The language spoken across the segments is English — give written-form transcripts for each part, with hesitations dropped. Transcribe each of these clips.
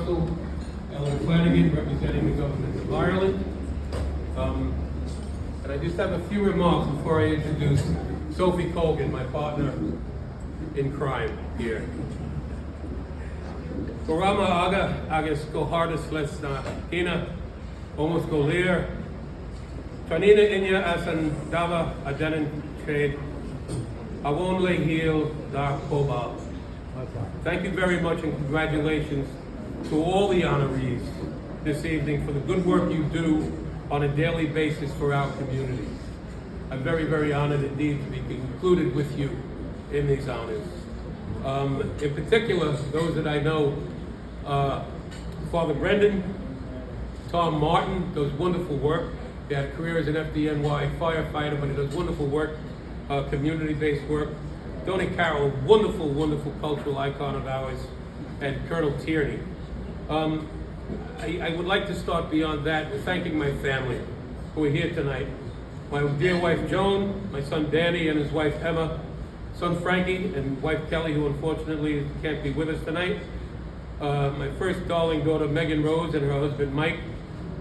Council, Ellen Flanagan, representing the government of Ireland. And I just have a few remarks before I introduce Sophie Colgan, my partner in crime here. Gorama agus gohardas lesna kina almost golir Tranina inya as an dava adenin trade awonle heal da kobal. Thank you very much and congratulations to all the honorees this evening for the good work you do on a daily basis for our community. I'm very, very honored indeed to be included with you in these honors. In particular, those that I know, Father Brendan, Tom Martin does wonderful work. They had a career as an FDNY firefighter, but he does wonderful work, community-based work. Donnie Carroll, wonderful, wonderful cultural icon of ours, and Colonel Tierney. I would like to start beyond that with thanking my family who are here tonight. My dear wife Joan, my son Danny and his wife Emma, son Frankie and wife Kelly, who unfortunately can't be with us tonight. My first darling daughter Megan Rose and her husband Mike.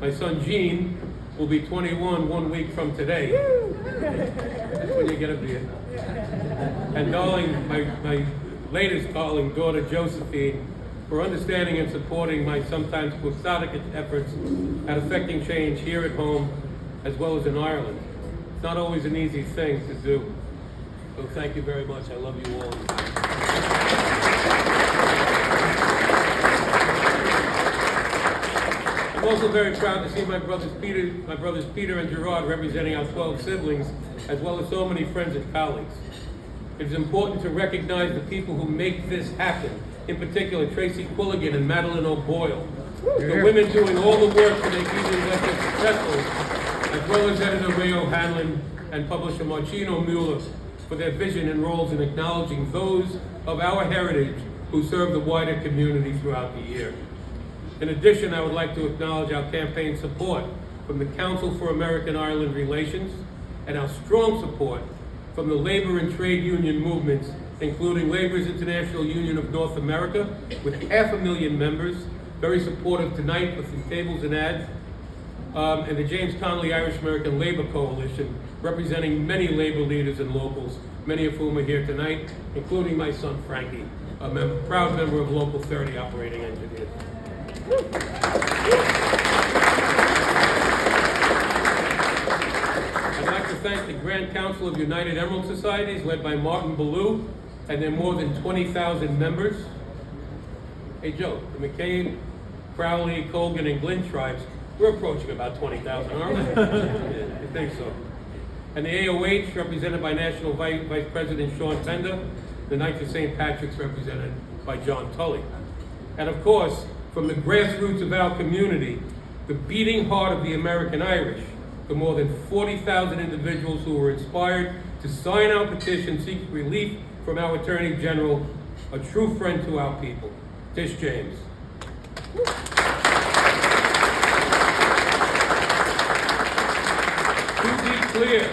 My son Gene will be 21 1 week from today. That's when you get a beard. And darling, my latest darling daughter Josephine, for understanding and supporting my sometimes quixotic efforts at effecting change here at home as well as in Ireland. It's not always an easy thing to do. So thank you very much. I love you all. I'm also very proud to see my brothers Peter and Gerard representing our 12 siblings, as well as so many friends and colleagues. It is important to recognize the people who make this happen. In particular, Tracy Quilligan and Madeline O'Boyle. The women doing all the work to make these investments successful, as well as editor Ray O'Hanlon and publisher Marcino Mueller for their vision and roles in acknowledging those of our heritage who serve the wider community throughout the year. In addition, I would like to acknowledge our campaign support from the Council for American-Ireland Relations and our strong support from the labor and trade union movements, including Labor's International Union of North America, with 500,000 members, very supportive tonight with some tables and ads, and the James Connolly Irish American Labor Coalition, representing many labor leaders and locals, many of whom are here tonight, including my son Frankie, a proud member of Local 30 Operating Engineers. I'd like to thank the Grand Council of United Emerald Societies, led by Martin Ballou, and their more than 20,000 members. Hey Joe, the McCabe, Crowley, Colgan, and Glynn tribes, we're approaching about 20,000, aren't we? Yeah, I think so. And the AOH, represented by National Vice President Sean Bender, the Knights of St. Patrick's, represented by John Tully. And of course, from the grassroots of our community, the beating heart of the American Irish, the more than 40,000 individuals who were inspired to sign our petition seeking relief from our Attorney General, a true friend to our people, Tish James. To be clear,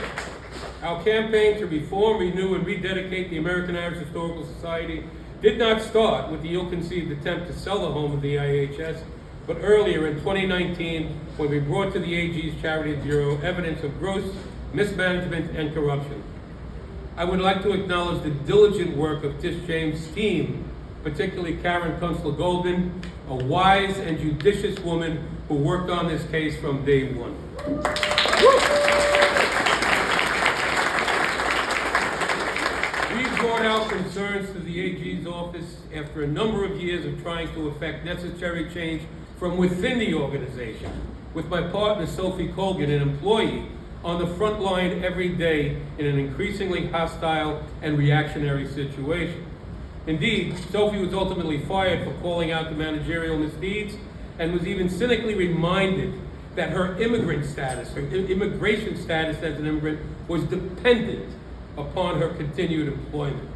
our campaign to reform, renew, and rededicate the American Irish Historical Society did not start with the ill-conceived attempt to sell the home of the IHS, but earlier in 2019, when we brought to the AG's Charity Bureau evidence of gross mismanagement and corruption. I would like to acknowledge the diligent work of Tish James' team, particularly Karen Kunstler-Goldman, a wise and judicious woman who worked on this case from day one. We brought our concerns to the AG's office after a number of years of trying to effect necessary change from within the organization, with my partner Sophie Colgan, an employee, on the front line every day in an increasingly hostile and reactionary situation. Indeed, Sophie was ultimately fired for calling out the managerial misdeeds and was even cynically reminded that her immigration status as an immigrant was dependent upon her continued employment.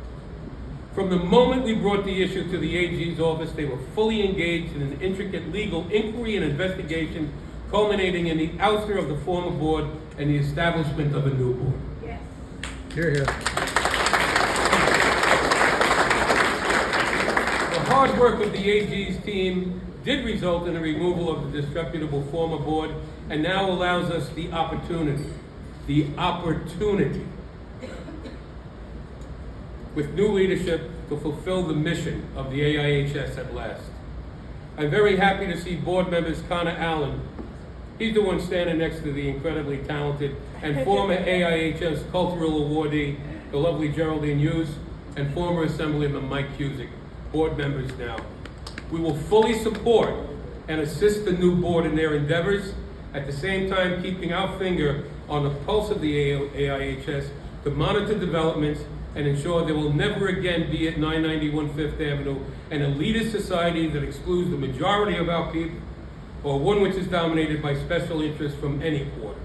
From the moment we brought the issue to the AG's office, they were fully engaged in an intricate legal inquiry and investigation, culminating in the ouster of the former board and the establishment of a new board. Yes. Hear, hear. hard work of the AG's team did result in the removal of the disreputable former board and now allows us the opportunity with new leadership to fulfill the mission of the AIHS at last. I'm very happy to see board members Connor Allen, he's the one standing next to the incredibly talented and former AIHS Cultural Awardee, the lovely Geraldine Hughes, and former Assemblyman Mike Cusick, board members now. We will fully support and assist the new board in their endeavors, at the same time keeping our finger on the pulse of the AIHS to monitor developments and ensure there will never again be at 991 Fifth Avenue an elitist society that excludes the majority of our people, or one which is dominated by special interests from any quarter.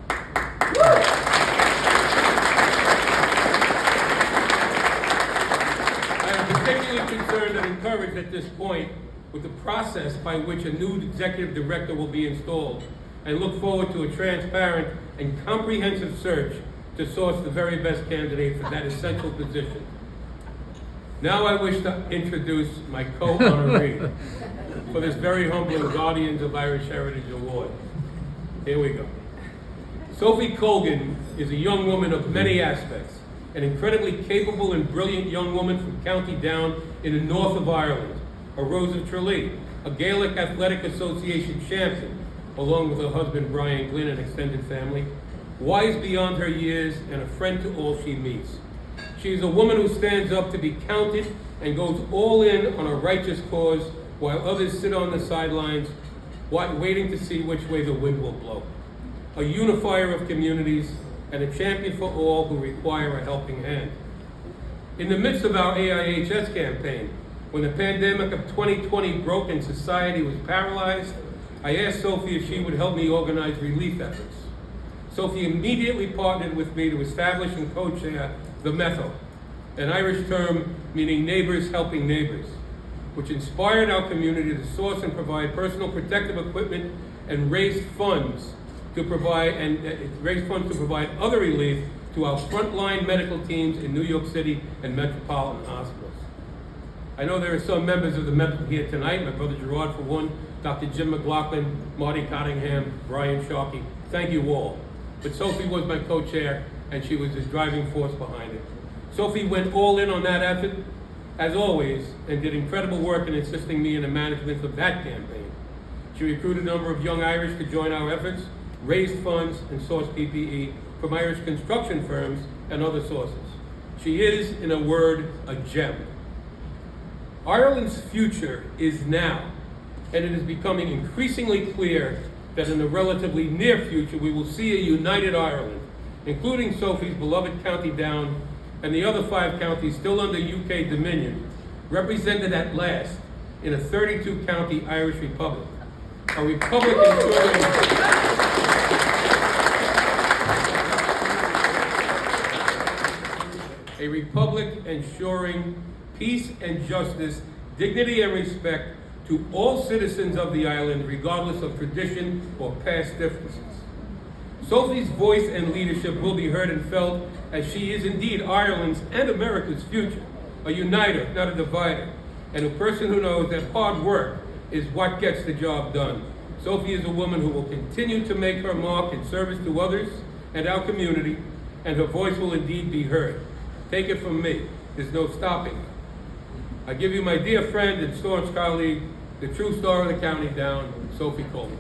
I am particularly concerned and encouraged at this point with the process by which a new executive director will be installed, and look forward to a transparent and comprehensive search to source the very best candidate for that essential position. Now I wish to introduce my co-honoree for this very humbling Guardians of Irish Heritage Award. Here we go. Sophie Colgan is a young woman of many aspects, an incredibly capable and brilliant young woman from County Down in the north of Ireland, a Rose of Tralee, a Gaelic Athletic Association champion, along with her husband Brian Glynn and extended family, wise beyond her years and a friend to all she meets. She is a woman who stands up to be counted and goes all in on a righteous cause while others sit on the sidelines waiting to see which way the wind will blow. A unifier of communities and a champion for all who require a helping hand. In the midst of our AIHS campaign, when the pandemic of 2020 broke and society was paralyzed, I asked Sophie if she would help me organize relief efforts. Sophie immediately partnered with me to establish and co-chair the METHO, an Irish term meaning neighbors helping neighbors, which inspired our community to source and provide personal protective equipment and raise funds to provide other relief to our frontline medical teams in New York City and metropolitan hospitals. I know there are some members of the METHO here tonight, my brother Gerard for one, Dr. Jim McLaughlin, Marty Cottingham, Brian Sharkey. Thank you all. But Sophie was my co-chair, and she was the driving force behind it. Sophie went all in on that effort, as always, and did incredible work in assisting me in the management of that campaign. She recruited a number of young Irish to join our efforts, raised funds, and sourced PPE from Irish construction firms and other sources. She is, in a word, a gem. Ireland's future is now, and it is becoming increasingly clear that in the relatively near future we will see a united Ireland, including Sophie's beloved County Down and the other 5 counties still under UK dominion, represented at last in a 32-county Irish Republic. A republic ensuring peace and justice, dignity and respect to all citizens of the island, regardless of tradition or past differences. Sophie's voice and leadership will be heard and felt, as she is indeed Ireland's and America's future, a uniter, not a divider, and a person who knows that hard work is what gets the job done. Sophie is a woman who will continue to make her mark in service to others and our community, and her voice will indeed be heard. Take it from me, there's no stopping her. I give you my dear friend and staunch colleague, the true star of the County Down, Sophie Colgan.